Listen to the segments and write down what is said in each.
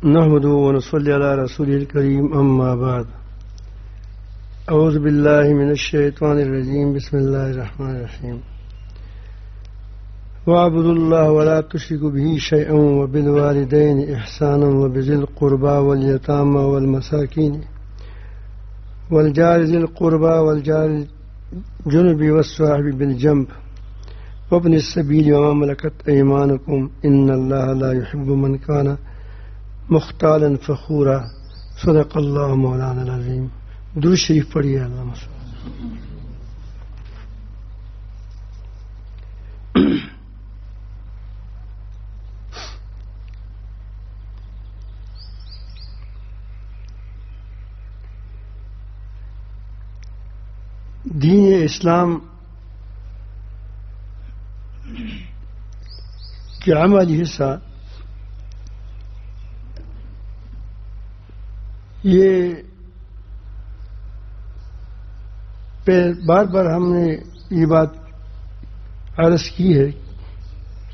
نحمده ونصلي على رسوله الكريم أما بعد أعوذ بالله من الشيطان الرجيم بسم الله الرحمن الرحيم واعبدوا الله ولا تشركوا به شيئا وبالوالدين إحسانا وبذي القربى واليتامى والمساكين والجار ذي القربى والجار الجنب والصاحب بالجنب وابن السبيل وما ملكت أيمانكم إن الله لا يحب من كان مختالا فخورا صدق اللہ مولانا العظیم. درود شریف پڑھیے. اللہم صل. دین اسلام کے عملی حصہ یہ بار بار ہم نے یہ بات عرض کی ہے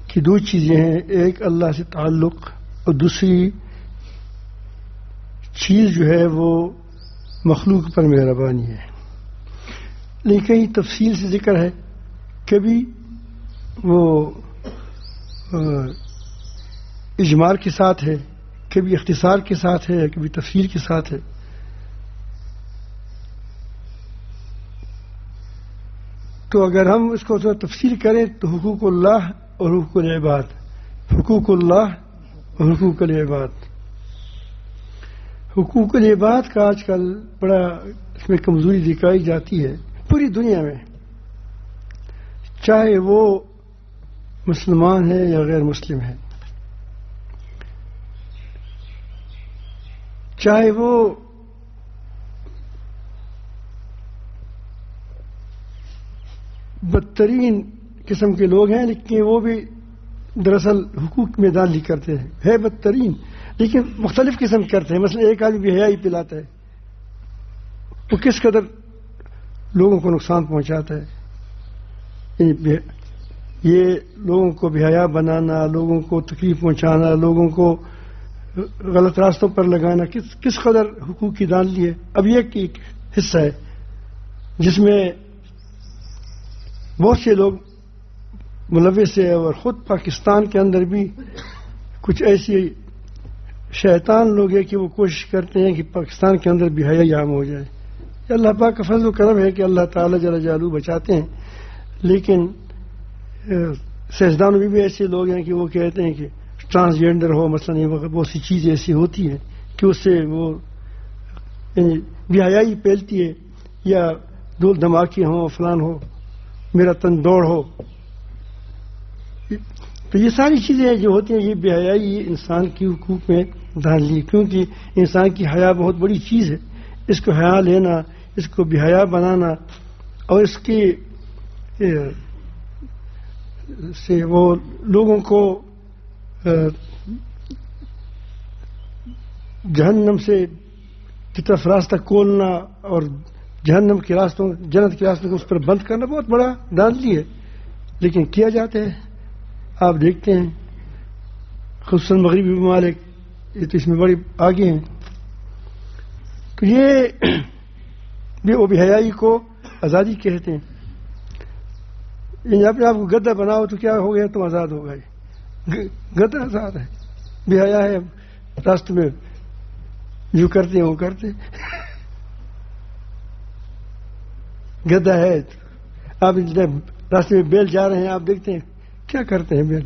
کہ دو چیزیں ہیں، ایک اللہ سے تعلق اور دوسری چیز جو ہے وہ مخلوق پر مہربانی ہے. لیکن کئی تفصیل سے ذکر ہے، کبھی وہ اجمال کے ساتھ ہے، کبھی اختصار کے ساتھ ہے، کبھی تفصیل کے ساتھ ہے. تو اگر ہم اس کو تفصیل کریں تو حقوق اللہ اور حقوق العباد، حقوق اللہ اور حقوق العباد. حقوق العباد کا آج کل بڑا اس میں کمزوری دکھائی جاتی ہے پوری دنیا میں، چاہے وہ مسلمان ہے یا غیر مسلم ہے، چاہے وہ بدترین قسم کے لوگ ہیں، لیکن وہ بھی دراصل حقوق میں داخل کرتے ہیں، ہے بدترین لیکن مختلف قسم کرتے ہیں. مثلا ایک آدمی بے حیائی پلاتا ہے، وہ کس قدر لوگوں کو نقصان پہنچاتا ہے. یہ لوگوں کو بے حیا بنانا، لوگوں کو تکلیف پہنچانا، لوگوں کو غلط راستوں پر لگانا کس قدر حقوق کی دانلی ہے. اب یہ ایک حصہ ہے جس میں بہت سے لوگ ملوث ہیں، اور خود پاکستان کے اندر بھی کچھ ایسی شیطان لوگ ہیں کہ وہ کوشش کرتے ہیں کہ پاکستان کے اندر بھی حیا عام ہو جائے. اللہ پاک کا فضل و کرم ہے کہ اللہ تعالیٰ جل جلالہ بچاتے ہیں، لیکن سیاستدانوں میں بھی ایسے لوگ ہیں کہ وہ کہتے ہیں کہ ٹرانسجینڈر ہو، مثلا یہ بہت سی چیزیں ایسی ہوتی ہیں کہ اس سے وہ بے حیائی پھیلتی ہے، یا دول دھماکے ہوں، فلان ہو، میرا تن دوڑ ہو. تو یہ ساری چیزیں جو ہوتی ہیں، یہ بے حیائی یہ انسان کی حقوق میں داخل، کیونکہ انسان کی حیا بہت بڑی چیز ہے. اس کو حیا لینا، اس کو بے حیا بنانا، اور اس کی سے وہ لوگوں کو جہنم سے کی طرف راستہ کھولنا اور جہنم کے راستوں، جنت کے راستوں کو اس پر بند کرنا بہت بڑا دانلی ہے، لیکن کیا جاتا ہے. آپ دیکھتے ہیں خصوصاً مغربی ممالک یہ تو اس میں بڑی آگے ہیں. تو یہ بے حیائی کو آزادی کہتے ہیں. یعنی اپنے آپ کو گدھا بناؤ تو کیا ہو گیا، تم آزاد ہو گئے. گدھا آزاد ہے، بے حیا ہے، راستے میں جو کرتے ہیں وہ کرتے. گدھا ہے، آپ راستے میں بیل جا رہے ہیں، آپ دیکھتے ہیں کیا کرتے ہیں بیل.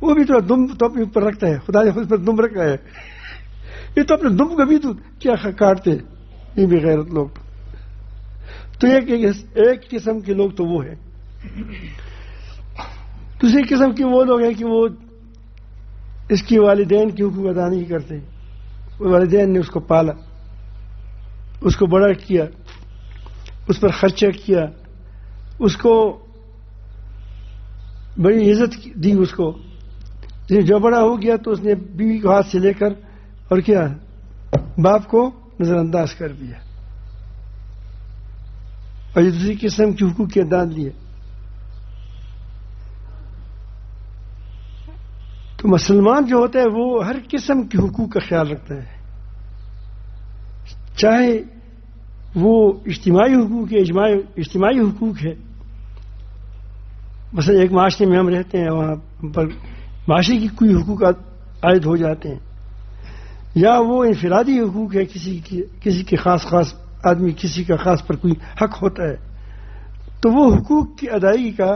وہ بھی تو دم تو اپنے اوپر رکھتا ہے، خدا نے خود پر دم رکھا ہے. یہ تو اپنے دم کا بھی تو کیا کاٹتے ہیں یہ بھی غیرت لوگ. تو ایک قسم کے لوگ تو وہ ہیں. دوسری قسم کے وہ لوگ ہیں کہ وہ اس کی والدین کی حقوق ادا نہیں کرتے. والدین نے اس کو پالا، اس کو بڑا کیا، اس پر خرچہ کیا، اس کو بڑی عزت دی. اس کو جو بڑا ہو گیا تو اس نے بیوی کو ہاتھ سے لے کر اور کیا باپ کو نظر انداز کر دیا. اور یہ دوسری قسم کی حقوق کی ادا لیے. تو مسلمان جو ہوتا ہے وہ ہر قسم کے حقوق کا خیال رکھتا ہے، چاہے وہ اجتماعی حقوق ہے، اجتماعی حقوق ہے، مثلا ایک معاشرے میں ہم رہتے ہیں، وہاں پر معاشرے کی کوئی حقوق عائد ہو جاتے ہیں، یا وہ انفرادی حقوق ہے، کسی کے خاص آدمی کسی کا خاص پر کوئی حق ہوتا ہے، تو وہ حقوق کی ادائیگی کا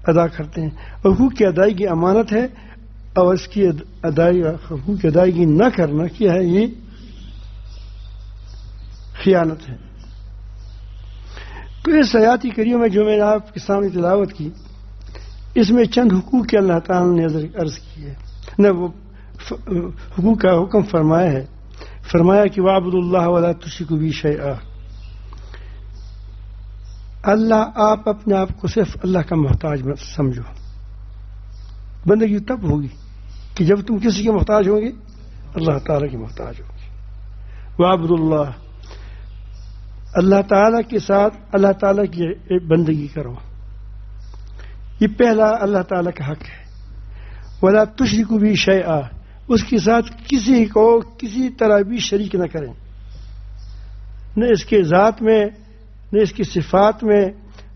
ادا کرتے ہیں. حقوق کی ادائیگی امانت ہے، اور اس کی حقوق کی ادائیگی نہ کرنا کیا ہے؟ یہ خیانت ہے. تو اس آیات کریمہ میں جو میں نے آپ کے سامنے تلاوت کی، اس میں چند حقوق کے اللہ تعالیٰ نے عرض کی ہے، نہ وہ حقوق کا حکم فرمایا ہے. فرمایا کہ وَاعْبُدُوا اللَّهَ وَلَا تُشْرِكُوا بِهِ شَيْئًا. اللہ، آپ اپنے آپ کو صرف اللہ کا محتاج سمجھو. بندگی تب ہوگی کہ جب تم کسی کے محتاج ہوں گے، اللہ تعالیٰ کے محتاج ہوں گے. وَاعْبُدُوا اللَّهَ، اللہ تعالیٰ کے ساتھ اللہ تعالیٰ کی بندگی کرو. یہ پہلا اللہ تعالیٰ کا حق ہے. وَلَا تُشْرِكُوا بِهِ شَيْئًا، اس کے ساتھ کسی کو کسی طرح بھی شریک نہ کریں، نہ اس کے ذات میں، نہ اس کی صفات میں،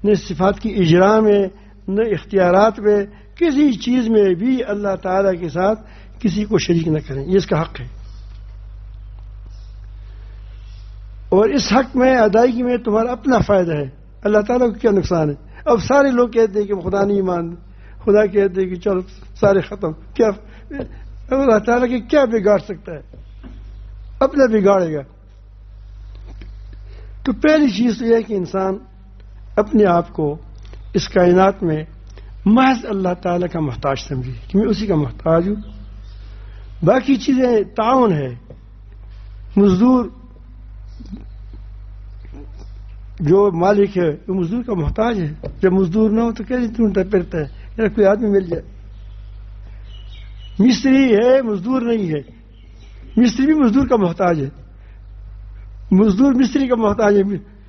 نہ اس صفات کی اجرا میں، نہ اختیارات میں، کسی چیز میں بھی اللہ تعالیٰ کے ساتھ کسی کو شریک نہ کریں. یہ اس کا حق ہے. اور اس حق میں ادائیگی میں تمہارا اپنا فائدہ ہے. اللہ تعالیٰ کو کیا نقصان ہے؟ اب سارے لوگ کہتے ہیں کہ خدا نہیں مان، خدا کہتے ہیں کہ چلو سارے ختم. کیا اللہ تعالیٰ کے کیا بگاڑ سکتا ہے؟ اپنا بگاڑے گا. تو پہلی چیز تو یہ ہے کہ انسان اپنے آپ کو اس کائنات میں محض اللہ تعالیٰ کا محتاج سمجھے کہ میں اسی کا محتاج ہوں. باقی چیزیں تعاون ہے. مزدور جو مالک ہے وہ مزدور کا محتاج ہے. جب مزدور نہ ہو تو کیسے ڈھونڈتا پھرتا ہے یا کوئی آدمی مل جائے. مستری ہے، مزدور نہیں ہے. مستری بھی مزدور کا محتاج ہے، مزدور مستری کا محتاج ہے.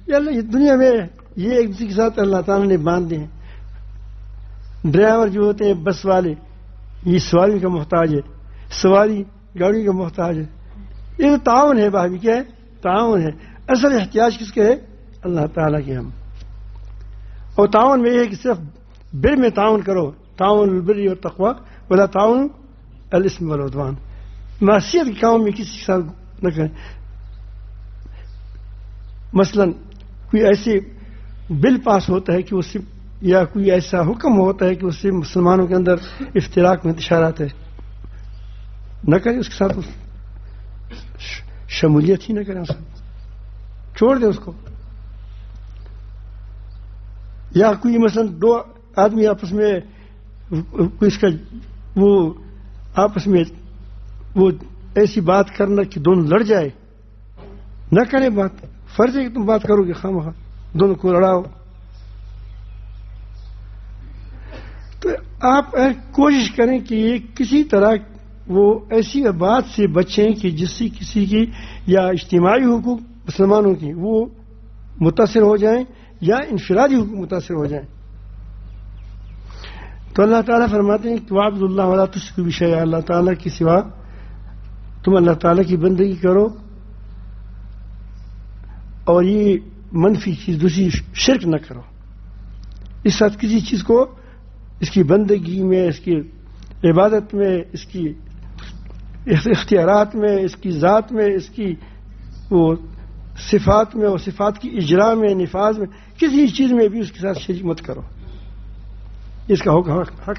یا اللہ، یہ دنیا میں یہ ایک دوسرے کے ساتھ اللہ تعالیٰ نے باندھے ہیں. ڈرائیور جو ہوتے ہیں بس والے، یہ سواری کا محتاج ہے، سواری گاڑی کا محتاج ہے. یہ تو تعاون ہے بھائی. کیا ہے؟ تعاون ہے. اصل احتیاج کس کے ہے؟ اللہ تعالیٰ کے. ہم اور تعاون میں یہ ہے کہ صرف بر میں تعاون کرو، تعاون البر والتقوی ولا تعاون الاسم والعدوان. معصیت کے کام میں کسی کے ساتھ نہ کریں. مثلا کوئی ایسے بل پاس ہوتا ہے کہ اس سے، یا کوئی ایسا حکم ہوتا ہے کہ اس سے مسلمانوں کے اندر افتراق میں انتشارات ہے، نہ کریں اس کے ساتھ شمولیت ہی نہ کریں. چھوڑ دیں اس کو. یا کوئی مثلا دو آدمی آپس میں کوئی اس کا وہ آپس میں وہ ایسی بات کرنا کہ دونوں لڑ جائے، نہ کریں بات. فرض ہے کہ تم بات کرو گے خواہ مخواہ دونوں کو لڑاؤ. تو آپ کوشش کریں کہ یہ کسی طرح وہ ایسی بات سے بچیں کہ جس سے کسی کی یا اجتماعی حقوق مسلمانوں کی وہ متاثر ہو جائیں یا انفرادی حقوق متاثر ہو جائیں. تو اللہ تعالیٰ فرماتے ہیں کہ وَاعْبُدُوا اللَّهَ وَلَا تُشْرِكُوا بِهِ شَيْئًا. اللہ تعالیٰ کے سوا تم اللہ تعالیٰ کی بندگی کرو. اور یہ منفی چیز دوسری شرک نہ کرو. اس ساتھ کسی چیز کو اس کی بندگی میں، اس کی عبادت میں، اس کی اختیارات میں، اس کی ذات میں، اس کی وہ صفات میں اور صفات کی اجرا میں، نفاذ میں، کسی چیز میں بھی اس کے ساتھ شریک مت کرو. اس کا حق ہے.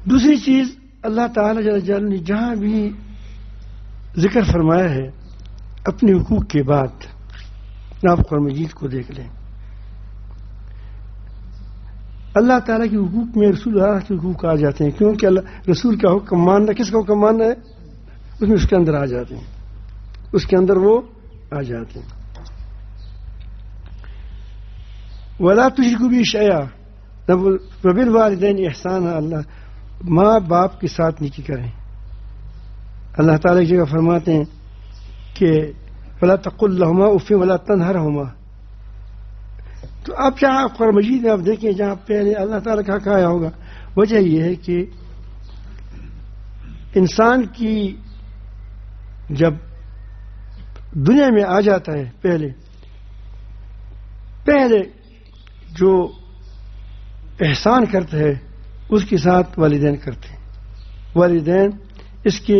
دوسری چیز اللہ تعالیٰ جل جلالہ نے جہاں بھی ذکر فرمایا ہے اپنے حقوق کے بعد، آپ قرآن مجید کو دیکھ لیں. اللہ تعالیٰ کے حقوق میں رسول اللہ کے حقوق آ جاتے ہیں، کیونکہ اللہ رسول کا حکم ماننا، کس کا حکم ماننا ہے؟ اس میں اس کے اندر آ جاتے ہیں، اس کے اندر وہ آ جاتے ہیں. وَلَا تُشْرِكُوا بِهِ شَيْئًا وَبِالْوَالِدَيْنِ إِحْسَانًا. اللہ ماں باپ کے ساتھ نیکی کریں. اللہ تعالیٰ کی جگہ فرماتے ہیں کہ وَلَا تَقُلْ لَهُمَا أُفٍّ وَلَا تَنْهَرْهُمَا. تو اب جہاں قرآن مجید میں آپ دیکھیں جہاں پہلے اللہ تعالیٰ کا کہا ہوگا وجہ یہ ہے کہ انسان کی جب دنیا میں آ جاتا ہے پہلے جو احسان کرتا ہے اس کے ساتھ والدین کرتے ہیں. والدین اس کے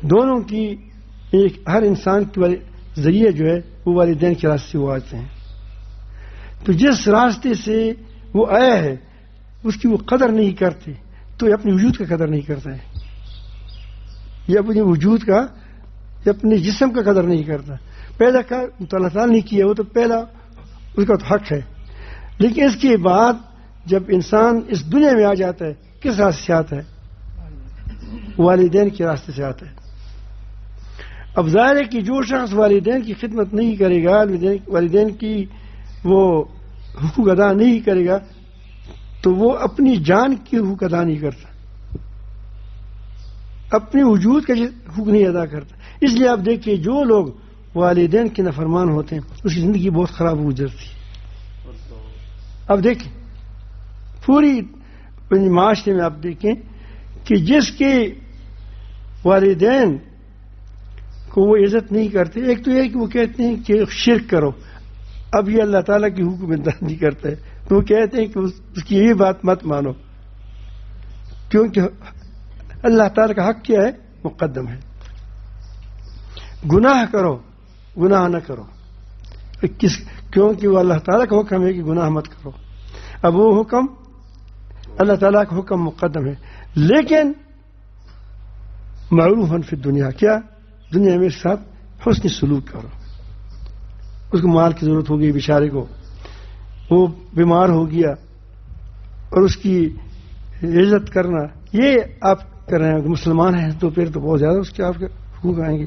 دونوں کی ہر انسان کے ذریعے جو ہے وہ والدین کے راستے سے وہ آتے ہیں. تو جس راستے سے وہ آیا ہے اس کی وہ قدر نہیں کرتے تو یہ اپنے وجود کا قدر نہیں کرتا ہے. یہ اپنے وجود کا یہ اپنے جسم کا قدر نہیں کرتا. پیدا کا اللہ تعالیٰ نے کیا وہ تو پہلا اس کا تو حق ہے. لیکن اس کے بعد جب انسان اس دنیا میں آ جاتا ہے کس راستے سے آتا ہے؟ والدین کے راستے سے آتا ہے. اب ظاہر ہے کہ جو شخص والدین کی خدمت نہیں کرے گا، والدین کی وہ حقوق ادا نہیں کرے گا تو وہ اپنی جان کی حقوق ادا نہیں کرتا، اپنے وجود کا حقوق نہیں ادا کرتا. اس لیے آپ دیکھیے جو لوگ والدین کے نافرمان ہوتے ہیں اس کی زندگی بہت خراب گزرتی ہے. اب دیکھیں پوری معاشرے میں آپ دیکھیں کہ جس کے والدین کو وہ عزت نہیں کرتے، ایک تو یہ کہ وہ کہتے ہیں کہ شرک کرو، اب یہ اللہ تعالیٰ کی حکم اندازی کرتا ہے تو وہ کہتے ہیں کہ اس کی یہ بات مت مانو کیونکہ اللہ تعالیٰ کا حق کیا ہے؟ مقدم ہے. گناہ کرو، گناہ نہ کرو کیونکہ وہ اللہ تعالیٰ کا حکم ہے کہ گناہ مت کرو. اب وہ حکم اللہ تعالیٰ کا حکم مقدم ہے، لیکن معروفاً فی الدنیا، کیا دنیا میں اس کے ساتھ حسن سلوک کرو. اس کو مال کی ضرورت ہو گئی بیچارے کو، وہ بیمار ہو گیا اور اس کی عزت کرنا یہ آپ کر رہے ہیں. مسلمان ہیں تو پھر تو بہت زیادہ اس کے آپ کے حقوق آئیں گے.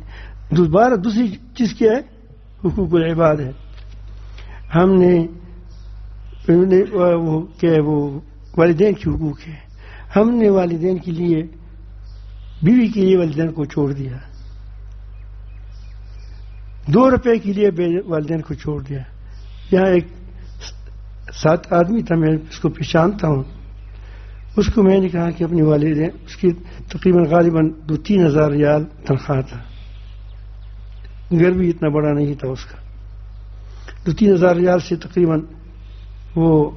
دوسری چیز کیا ہے؟ حقوق العباد ہے. ہم نے وہ والدین کے حقوق ہے. ہم نے والدین کے لیے بیوی کے لیے والدین کو چھوڑ دیا، 2 روپے کے لیے والدین کو چھوڑ دیا. یہاں ایک ساتھ آدمی تھا، میں اس کو پہچانتا ہوں. اس کو میں نے کہا کہ اپنی والدین، اس کی تقریباً غالباً 2-3 ہزار ریال تنخواہ تھا، گھر بھی اتنا بڑا نہیں تھا اس کا. 2-3 ہزار ریال سے تقریباً وہ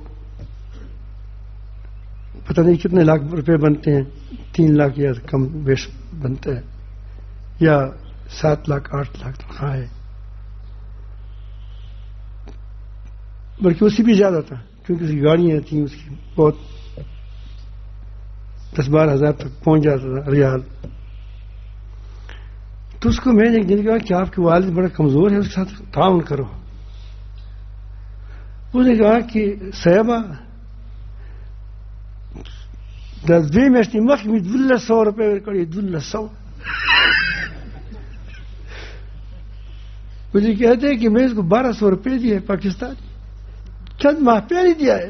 پتہ نہیں کتنے لاکھ روپے بنتے ہیں، 3 لاکھ یا کم بیش بنتا ہے، یا 7 لاکھ 8 لاکھ تنخواہ ہے، بلکہ اس سے بھی زیادہ تھا کیونکہ اس کی گاڑیاں تھیں، اس کی بہت 10-12 ہزار تک پہنچ جاتا تھا ریال. تو اس کو میں نے ایک دن کہا کہ آپ کے والد بڑا کمزور ہے، اس کے ساتھ تعاون کرو. اس نے کہا کہ صاحبہ دے میاشتې مخکې مې 1200 روپے ورکړي، 1200. مجھے کہتے ہیں کہ میں اس کو 1200 روپے دیے پاکستانی، چند ماہ پہلے دیا ہے.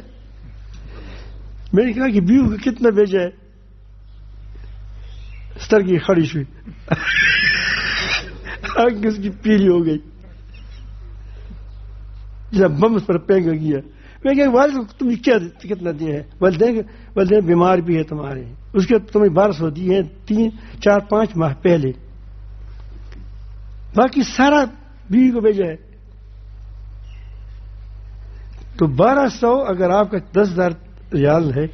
میں نے کہا کہ بیو کو کتنا بھیجا ہے؟ سترگی کھڑی ہوئی، آنکھ اس کی پیلی ہو گئی جب بم اس پر پینگا گیا. میں کہ والد کو تم نے کیا کتنا دیا ہے؟ والدین بیمار بھی ہے تمہارے، اس کے تمہیں 1200 دیے ہیں 3-4-5 ماہ پہلے، باقی سارا بیوی کو بھیجا ہے. تو 1200 اگر آپ کا 10,000 ریال ہے،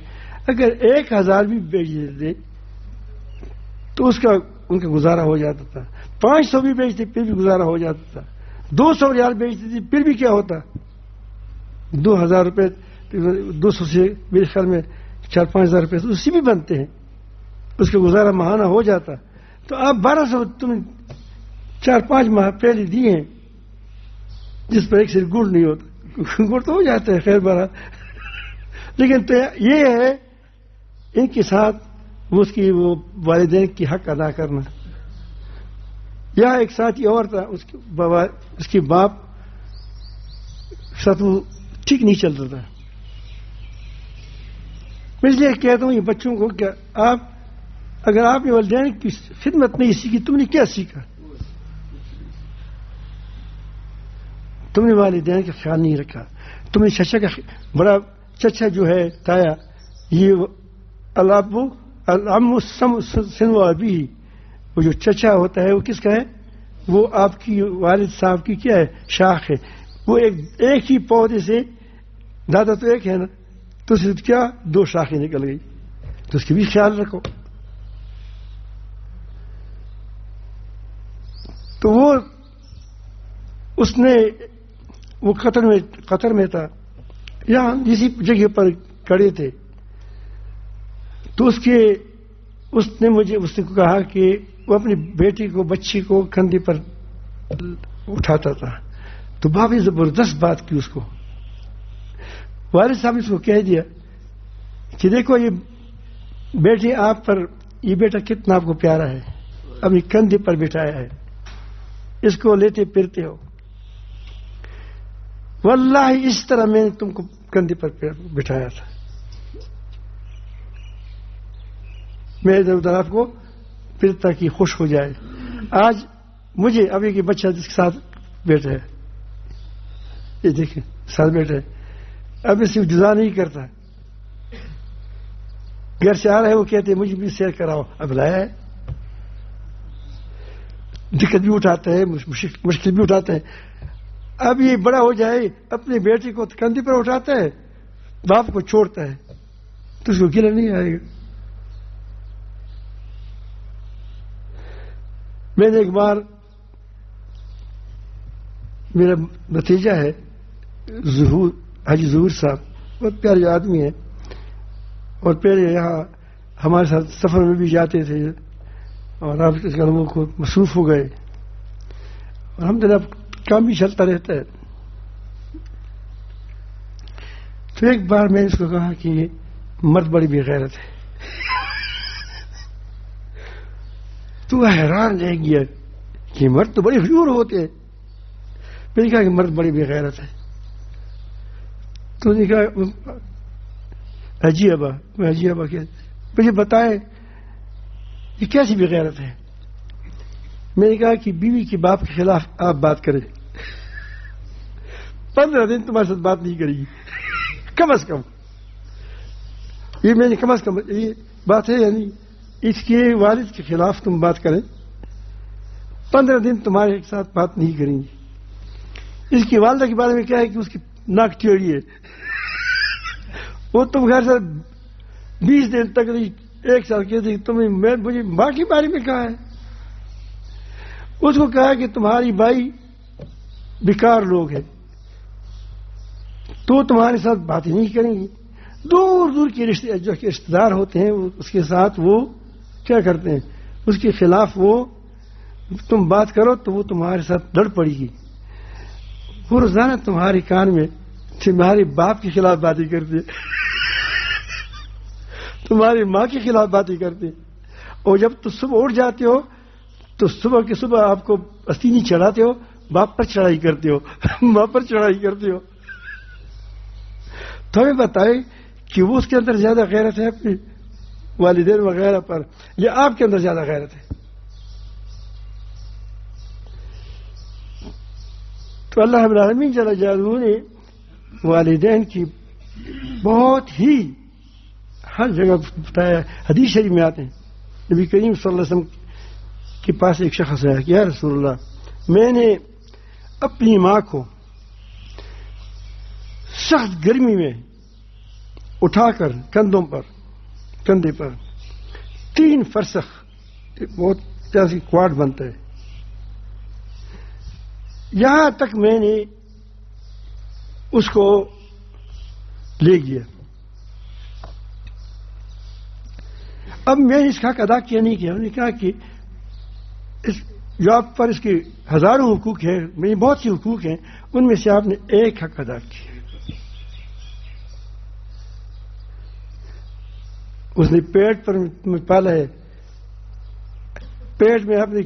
اگر 1,000 بھی بیچ دیتے تو اس کا ان کا گزارا ہو جاتا تھا. 500 بھی بیچتے پھر بھی گزارا ہو جاتا تھا. 200 ریال بیچتے تھے پھر بھی کیا ہوتا؟ 2,000 روپے، 200 سے میرے خیال میں 4-5 ہزار روپے اس سے بھی بنتے ہیں، اس کا گزارا ماہانہ ہو جاتا. تو آپ 1200 تم 4-5 ماہ پہلے دیے ہیں، جس پر ایک سے گڑ نہیں ہوتا. گڑ تو ہو جاتا ہے خیر بارہ، لیکن تو یہ ہے ان کے ساتھ اس کی وہ والدین کی حق ادا کرنا. یا ایک ساتھی اور تھا، اس کے باپ ساتھ وہ ٹھیک نہیں چلتا تھا. میں اس لیے کہتا ہوں یہ بچوں کو کہ آپ اگر آپ نے والدین کی خدمت نہیں سیکھی، تم نے کیا سیکھا؟ تم نے والدین کا خیال نہیں رکھا. تم نے چچا کا بڑا چچا جو ہے تایا یہ الابو العم سنو ابی، وہ جو چچا ہوتا ہے وہ کس کا ہے؟ وہ آپ کی والد صاحب کی کیا ہے؟ شاخ ہے. وہ ایک ہی پودے سے، دادا تو ایک ہے نا، تو صرف کیا 2 شاخیں نکل گئی، تو اس کی بھی خیال رکھو. تو وہ اس نے وہ قطر میں تھا، یہاں اسی جگہ پر کھڑے تھے. تو اس نے کہا کہ وہ اپنی بیٹی کو، بچی کو کندھے پر اٹھاتا تھا. تو باپ نے زبردست بات کی اس کو. والد صاحب نے اس کو کہہ دیا کہ دیکھو یہ بیٹی آپ پر، یہ بیٹا کتنا آپ کو پیارا ہے، اپنی کندھے پر بٹھایا ہے، اس کو لیتے پھرتے ہو. واللہ اس طرح میں نے تم کو کندھے پر بٹھایا تھا، میں ادھر ادھر آپ کو پھرتا کہ خوش ہو جائے. آج مجھے ابھی کہ بچہ جس کے ساتھ بیٹھا ہے، یہ دیکھیں ساتھ بیٹھا ہے، اب اس سے جدا نہیں کرتا. گھر سے آ رہا ہے وہ کہتے ہیں مجھے بھی سیر کراؤ، اب لایا ہے. دقت بھی اٹھاتا ہے، مشکل بھی اٹھاتا ہے. اب یہ بڑا ہو جائے اپنی بیٹی کو کندھے پر اٹھاتا ہے، باپ کو چھوڑتا ہے، تو اس کو گلہ نہیں آئے گا. میں نے ایک بار، میرا بھتیجا ہے حاجی ظہور صاحب، بہت پیارے آدمی ہیں، اور پہلے یہاں ہمارے ساتھ سفر میں بھی جاتے تھے، اور آپ اس لوگوں کو مصروف ہو گئے، اور ہم جناب کام بھی چلتا رہتا ہے. تو ایک بار میں نے اس کو کہا کہ مرد بڑی بے غیرت ہے. تو حیران رہ گیا کہ مرد تو بڑے حضور ہوتے ہیں. میں نے کہا کہ مرد بڑی بے غیرت ہے. تو نے کہا حاجی ابا کیا مجھے بتائیں یہ کیسی بے غیرت ہے. میں نے کہا کہ بیوی کے باپ کے خلاف آپ بات کریں، 15 دن تمہارے ساتھ بات نہیں کرے گی کم از کم. یہ میں نے کم از کم یہ بات ہے، یعنی اس کے والد کے خلاف تم بات کریں، 15 دن تمہارے ساتھ بات نہیں کریں گی. اس کی والدہ کے بارے میں کیا ہے کہ اس کی ناک ٹیڑھی ہے، وہ تم گھر سے 20 دن تک نہیں، 1 سال کے تھے تمہیں مجھے ماں کے بارے میں کہا ہے. اس کو کہا کہ تمہاری بائی بیکار لوگ ہیں تو تمہارے ساتھ باتیں نہیں کریں گی. دور دور کے جو رشتے دار ہوتے ہیں اس کے ساتھ وہ کیا کرتے ہیں، اس کے خلاف وہ تم بات کرو تو وہ تمہارے ساتھ لڑ پڑے گی. وہ روزانہ تمہارے کان میں تمہارے باپ کے خلاف باتیں کرتے، تمہاری ماں کے خلاف باتیں کرتے. اور جب تم صبح اٹھ جاتے ہو تو صبح کے صبح آپ کو استینی چڑھاتے ہو، باپ پر چڑھائی کرتے ہو، ماں پر چڑھائی کرتے ہو. تو ہمیں بتائیں کہ وہ اس کے اندر زیادہ غیرت ہے اپنے والدین وغیرہ پر، یا آپ کے اندر زیادہ غیرت ہے؟ تو اللہ رب العالمین جل جلالہ نے والدین کی بہت ہی ہر جگہ بتایا. حدیث شریف میں آتے ہیں، نبی کریم صلی اللہ علیہ وسلم کے پاس ایک شخص آیا کہ یا رسول اللہ، میں نے اپنی ماں کو سخت گرمی میں اٹھا کر کندھے پر 3 فرسخ، بہت جیسی کوارٹ بنتا ہے، یہاں تک میں نے اس کو لے گیا. اب میں نے اس کا حق ادا کیا نہیں کیا. انہوں نے کہا کہ جو آپ پر اس کے ہزاروں حقوق ہیں، میری بہت سی حقوق ہیں، ان میں سے آپ نے ایک حق ادا کیا. اس نے پیٹ پر پالا ہے، پیٹ میں آپ نے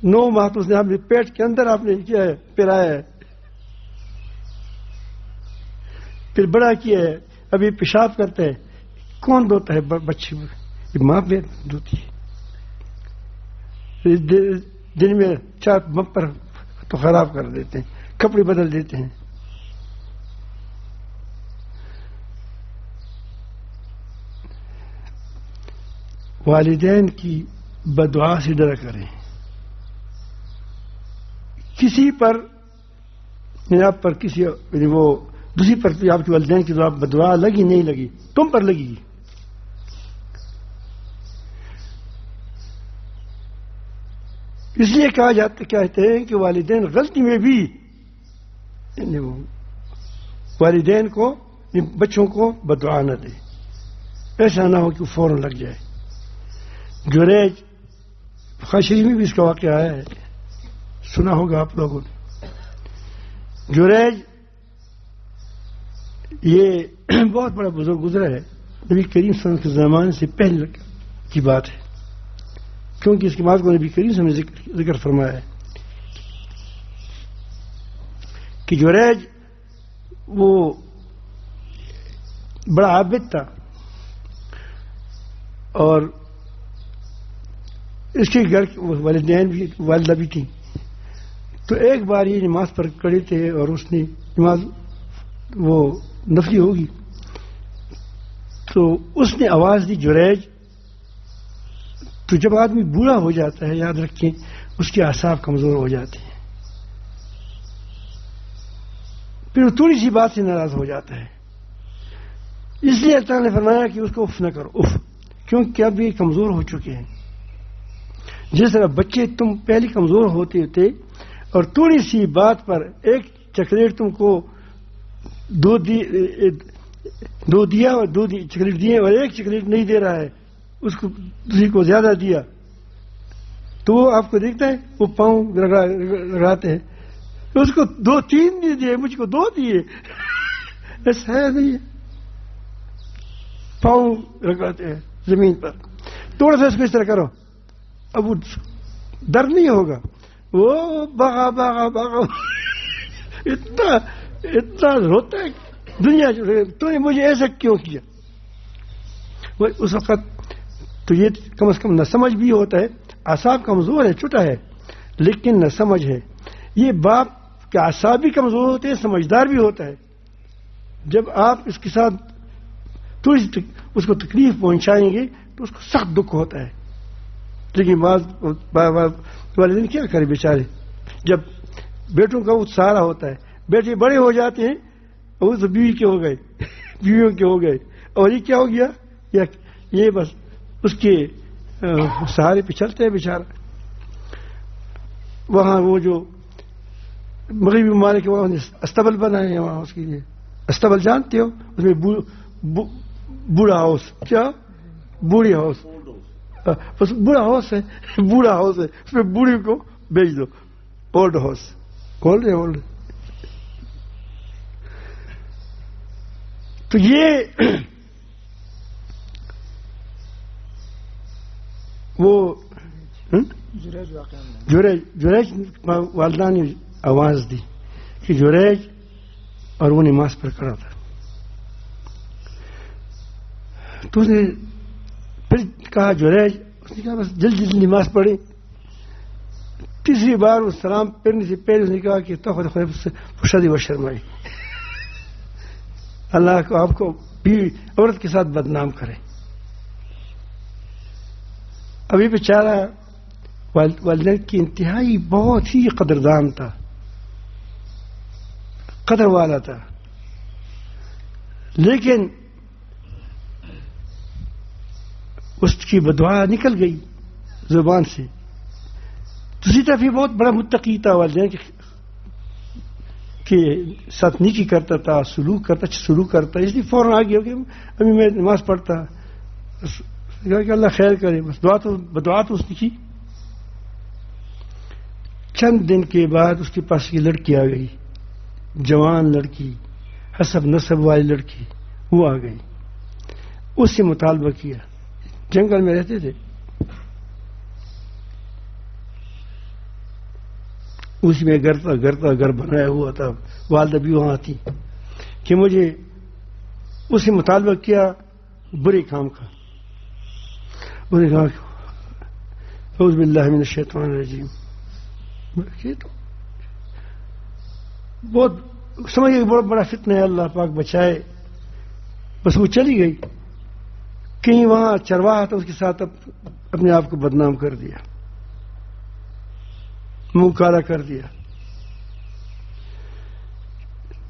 9 ماہ تو اس نے آپ نے پیٹ کے اندر آپ نے کیا ہے، پلایا ہے، پھر بڑا کیا ہے. ابھی پیشاب کرتا ہے، کون دھوتا ہے بچے کو؟ یہ ماں پہ دھوتی ہے. دن میں 4 بمپر تو خراب کر دیتے ہیں، کپڑے بدل دیتے ہیں. والدین کی بددعا سے ڈرا کریں. کسی پر آپ پر کسی وہ دوسری پر آپ کے والدین کی بددعا لگی نہیں لگی, تم پر لگی. اس لیے کہا جاتا کہتے ہیں کہ والدین غلطی میں بھی والدین کو بچوں کو بددعا نہ دے, ایسا نہ ہو کہ فوراً لگ جائے. جریج خاشری میں بھی اس کا واقعہ ہے, سنا ہوگا آپ لوگوں نے. جریج یہ بہت بڑا بزرگ گزرا ہے, نبی کریم صلی اللہ علیہ وسلم کے زمانے سے پہلے کی بات ہے, کیونکہ اس کی بات کو نبی کریم صلی اللہ علیہ وسلم نے ذکر فرمایا ہے کہ جریج وہ بڑا عابد تھا اور اس کے گھر والدین بھی والدہ بھی تھی. تو ایک بار یہ نماز پر کھڑے تھے اور اس نے نماز وہ نفلی ہوگی تو اس نے آواز دی جریج. تو جب آدمی بوڑھا ہو جاتا ہے یاد رکھیں اس کے اعصاب کمزور ہو جاتے ہیں, پھر وہ تھوڑی سی بات سے ناراض ہو جاتا ہے. اس لیے اللہ نے فرمایا کہ اس کو اف نہ کرو, اف, کیونکہ اب یہ کمزور ہو چکے ہیں. جس طرح بچے تم پہلے کمزور ہوتے تھے اور تھوڑی سی بات پر ایک چاکلیٹ تم کو دو دیا اور دو چاکلیٹ دیے اور ایک چاکلیٹ نہیں دے رہا ہے, اس کو دوسری کو زیادہ دیا, تو وہ آپ کو دیکھتا ہے وہ پاؤں لگاتے ہیں. اس کو 2-3 نہیں دیے, مجھ کو 2 دیے, ایسا ہے نہیں ہے. پاؤں لگاتے ہیں زمین پر. تھوڑا سا اس کو اس طرح کرو, اب وہ درد نہیں ہوگا, وہ باغا باغا باغا اتنا روتا ہے دنیا. تو نے مجھے ایسا کیوں کیا؟ وہ اس وقت تو یہ کم از کم نہ سمجھ بھی ہوتا ہے, اعصاب کمزور ہے, چھوٹا ہے, لیکن نہ سمجھ ہے. یہ باپ کے اعصاب بھی کمزور ہوتے ہیں, سمجھدار بھی ہوتا ہے. جب آپ اس کے ساتھ تھوڑی سی اس کو تکلیف پہنچائیں گے تو اس کو سخت دکھ ہوتا ہے. لیکن والدین کیا کرے بیچارے, جب بیٹوں کا وہ سہارا ہوتا ہے. بیٹے بڑے ہو جاتے ہیں, وہ تو بیوی کے ہو گئے, بیویوں کے ہو گئے, اور یہ کیا ہو گیا, یہ بس اس کے سہارے پہ چلتے ہیں بیچارہ. وہاں وہ جو مغربی ممالک کے وہاں استبل بنائے ہیں, وہاں اس کے لیے استبل جانتے ہو, اس میں بوڑھا ہاؤس, کیا بوڑھی ہاؤس, بس بوڑھا ہاؤس ہے, بوڑھا ہاؤس ہے, اس میں بوڑھی کو بیچ دو, اولڈ ہاؤس کھول رہے اولڈ. تو یہ وہ جریج والدہ نے آواز دی کہ جریج, اور وہ نماز پر کھڑا تھا. تو اس نے پھر کہا جریج, اس نے کہا بس جلدی جلدی نماز پڑھی. تیسری بار وہ سلام پھرنے سے پہلے اس نے کہا کہ شادی و شرمائی, اللہ کو آپ کو بیوی عورت کے ساتھ بدنام کرے. ابھی بیچارہ والدین کی انتہائی بہت ہی قدردان تھا, قدر والا تھا, لیکن اس کی بددعا نکل گئی زبان سے. دوسری طرف یہ بہت بڑا متقی تھا, والدین کے ساتھ نیکی کرتا تھا, سلوک کرتا, اس لیے فوراً آ گیا کہ ابھی میں نماز پڑھتا, کہ اللہ خیر کرے, بس بدعا تو اس نے کی. چند دن کے بعد اس کے پاس یہ لڑکی آ گئی, جوان لڑکی, حسب نسب والی لڑکی, وہ آ گئی. اس سے مطالبہ کیا, جنگل میں رہتے تھے, اس میں گھر بنایا ہوا تھا, والدہ بھی وہاں تھی, کہ مجھے اس سے مطالبہ کیا برے کام کا. اس نے کہا اعوذ باللہ من الشیطان الرجیم. بہت سمجھ گئے بہت بڑا فتنہ ہے, اللہ پاک بچائے. بس وہ چلی گئی. کہیں وہاں چرواہا تھا، اس کے ساتھ اپنے آپ کو بدنام کر دیا، منہ کالا کر دیا۔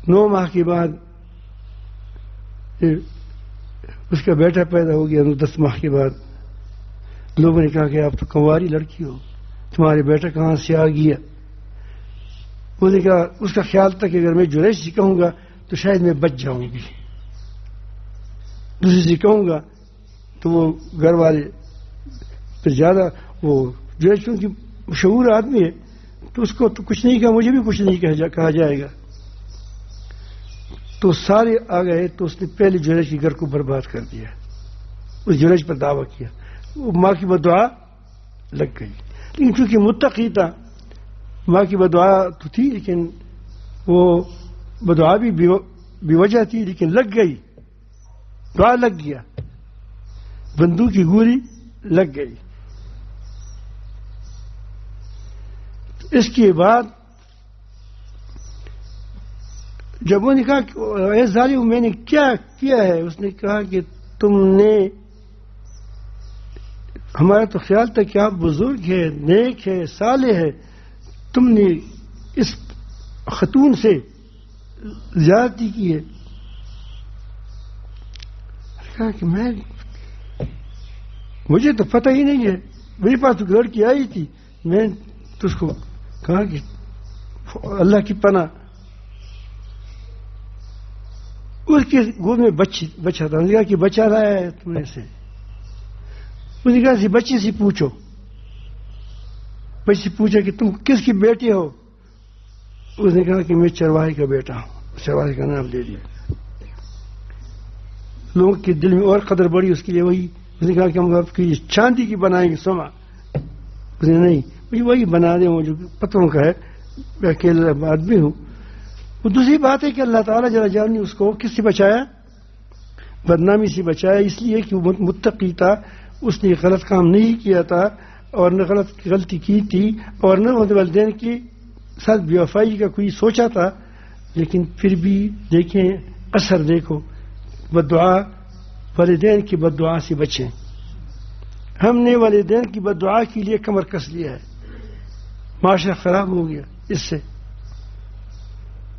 9 ماہ کے بعد اس کا بیٹا پیدا ہو گیا، 10 ماہ کے بعد لوگوں نے کہا کہ آپ تو کنواری لڑکی ہو، تمہارے بیٹا کہاں سے آ گیا؟ اس نے کہا، اس کا خیال تھا کہ اگر میں جریج سے کہوں گا تو شاید میں بچ جاؤں گی، دوسری سے کہوں گا تو وہ گھر والے پھر زیادہ، وہ جریج کیونکہ مشہور آدمی ہے تو اس کو تو کچھ نہیں کہا، مجھے بھی کچھ نہیں کہا جائے گا۔ تو سارے آ گئے تو اس نے پہلے جریج کے گھر کو برباد کر دیا، اس جریج پر دعویٰ کیا، وہ ماں کی بدعا لگ گئی۔ لیکن چونکہ متقی تھا، ماں کی بدعا تو تھی لیکن وہ بدعا بھی بے وجہ تھی، لیکن لگ گئی، دعا لگ گیا، بندوق کی گولی لگ گئی۔ اس کے بعد جب وہ نے کہا کہ اے ظالم میں نے کیا کیا ہے، اس نے کہا کہ تم نے، ہمارا تو خیال تھا کہ آپ بزرگ ہے، نیک ہے، صالح ہے، تم نے اس خاتون سے زیادتی کی ہے۔ کہا کہ مجھے تو پتہ ہی نہیں ہے، میرے پاس تو لڑکی آئی تھی، میں تو اس کو کہا کہ اللہ کی پناہ، اس کے گود میں بچہ تھا، نے کہا کہ بچہ رہا ہے تم نے سے، اس نے کہا بچے سے پوچھو، بچے سے پوچھا کہ تم کس کی بیٹی ہو؟ اس نے کہا کہ میں چرواہے کا بیٹا ہوں، چرواہے کا نام لے لیا۔ لوگوں کے دل میں اور قدر بڑی اس کے لیے، وہی اس نے کہا کہ ہم آپ کی چاندی کی بنائیں گے سونا، اس نے نہیں، مجھے وہی بنا دیں وہ جو پتھروں کا ہے، میں اکیلا آدمی ہوں۔ وہ دوسری بات ہے کہ اللہ تعالیٰ جل جلالہ نے اس کو کس سے بچایا؟ بدنامی سے بچایا، اس لیے کہ وہ متقی تھا، اس نے غلط کام نہیں کیا تھا، اور نہ غلطی کی تھی، اور نہ والدین کے ساتھ بے وفائی کا کوئی سوچا تھا، لیکن پھر بھی دیکھیں اثر، دیکھو بددعا، والدین کی بددعا سے بچیں۔ ہم نے والدین کی بددعا کے لیے کمر کس لیا ہے، معاشرہ خراب ہو گیا اس سے۔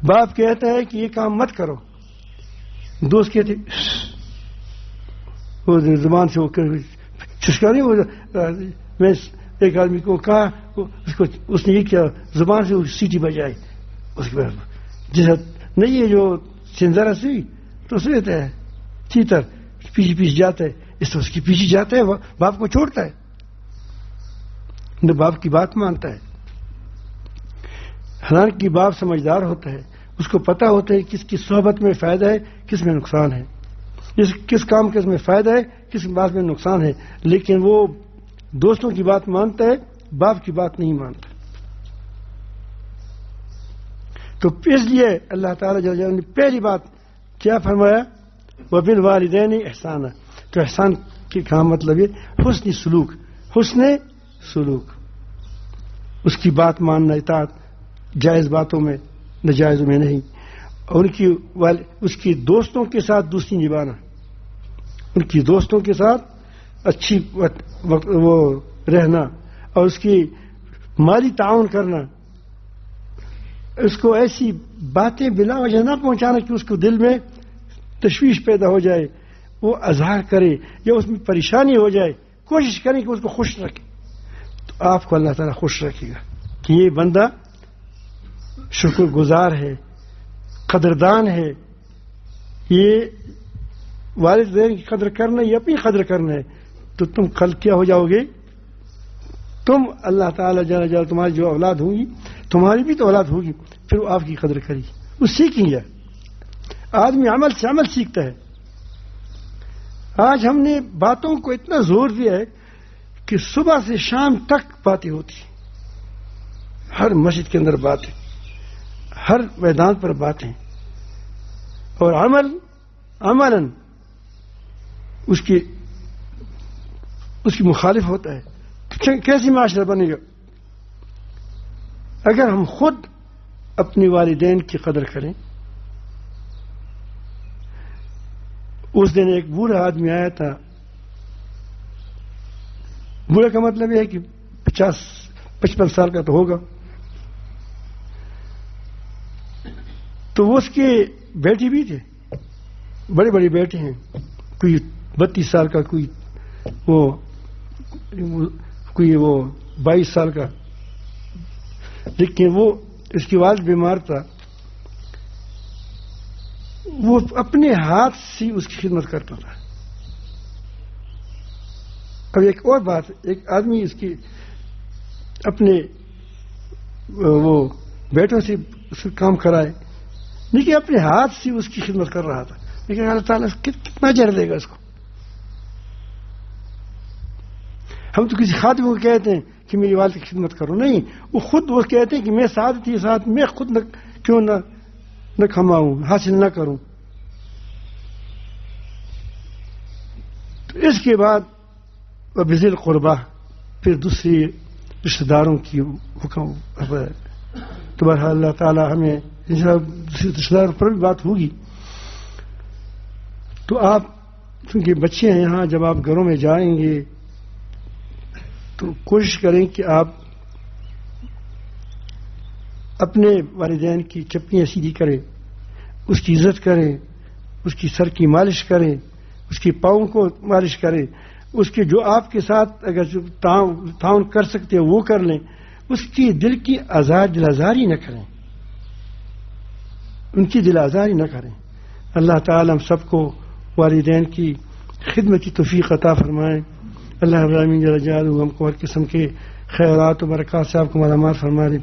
باپ کہتا ہے کہ یہ کام مت کرو، دوست کہتے وہ زبان سے وہ چسکا نہیں، وہ میں ایک آدمی کو کہا، اس نے یہ کیا، زبان سے سیٹی بجائی، اس کے بعد جیسا نہیں ہے جو سنزرا سی تو سوچتا ہے چیتر پیچھے جاتا ہے، اس طرح اس کے پیچھے جاتا ہے، باپ کو چھوڑتا ہے، نہ باپ کی بات مانتا ہے۔ حالانکہ باپ سمجھدار ہوتا ہے، اس کو پتہ ہوتا ہے کس کی صحبت میں فائدہ ہے، کس میں نقصان ہے، کس کام کے اس میں فائدہ ہے، کس بات میں نقصان ہے، لیکن وہ دوستوں کی بات مانتا ہے، باپ کی بات نہیں مانتا۔ تو اس لیے اللہ تعالیٰ جل جلالہ نے پہلی بات کیا فرمایا؟ وَبِالْوَالِدَيْنِ احسانا، تو احسان کا مطلب یہ حسن سلوک، حسن سلوک، اس کی بات ماننا، اطاعت، جائز باتوں میں، ناجائز میں نہیں، اور اس کی دوستوں کے ساتھ دوستی نبھانا، ان کی دوستوں کے ساتھ اچھی وہ رہنا، اور اس کی مالی تعاون کرنا، اس کو ایسی باتیں بلا وجہ نہ پہنچانا کہ اس کو دل میں تشویش پیدا ہو جائے، وہ اظہار کرے یا اس میں پریشانی ہو جائے، کوشش کریں کہ اس کو خوش رکھے، تو آپ کو اللہ تعالیٰ خوش رکھے گا کہ یہ بندہ شکر گزار ہے، قدردان ہے، یہ والدین کی قدر کرنا، یہ اپنی قدر کرنا ہے، تو تم کل کیا ہو جاؤ گے؟ تم اللہ تعالیٰ جل جلالہ تمہاری جو اولاد ہوں گی، تمہاری بھی تو اولاد ہوگی، پھر وہ آپ کی قدر کرے گی، وہ سیکھیں گے۔ آدمی عمل سے عمل سیکھتا ہے۔ آج ہم نے باتوں کو اتنا زور دیا ہے کہ صبح سے شام تک باتیں ہوتی ہیں، ہر مسجد کے اندر باتیں، ہر میدان پر باتیں، اور عملاً اس کی مخالف ہوتا ہے۔ کیسی معاشرہ بنے گا؟ اگر ہم خود اپنے والدین کی قدر کریں۔ اس دن ایک بوڑھا آدمی آیا تھا بوڑھے کا مطلب یہ ہے کہ 50-55 سال کا تو ہوگا. تو وہ اس کے بیٹے بھی تھے, بڑے بڑے بیٹے ہیں, کوئی 32 سال کا, کوئی 22 سال کا. لیکن وہ اس کے والد بیمار تھا, وہ اپنے ہاتھ سے اس کی خدمت کرتا تھا. اب ایک اور بات, ایک آدمی اس کی اپنے وہ بیٹوں سے اس کا کام کرائے, لیکن اپنے ہاتھ سے اس کی خدمت کر رہا تھا, لیکن اللہ تعالیٰ کتنا اجر دے گا اس کو. ہم تو کسی خادم کو کہتے ہیں کہ میری والد کی خدمت کرو, نہیں, وہ خود وہ کہتے ہیں کہ میں ساتھ ہی ساتھ میں خود کیوں نہ کماؤں, حاصل نہ کروں. تو اس کے بعد بذل قربا, پھر دوسری رشتہ داروں کی حکم. تو بہرحال اللہ تعالیٰ ہمیں دوسری رشتہ داروں پر بھی بات ہوگی. تو آپ چونکہ بچے ہیں یہاں, جب آپ گھروں میں جائیں گے تو کوشش کریں کہ آپ اپنے والدین کی چپلیاں سیدھی کریں, اس کی عزت کریں, اس کی سر کی مالش کریں, اس کی پاؤں کو مالش کریں, اس کے جو آپ کے ساتھ اگر جو تعاون کر سکتے ہیں وہ کر لیں. اس کی دل کی دل آزاری نہ کریں, ان کی دل آزاری نہ کریں. اللہ تعالی ہم سب کو والدین کی خدمت کی توفیق عطا فرمائیں. اللہ رب العالمین جل جلالہ ہم کو ہر قسم کے خیرات و برکات سے آپ کو مالامال فرما دے.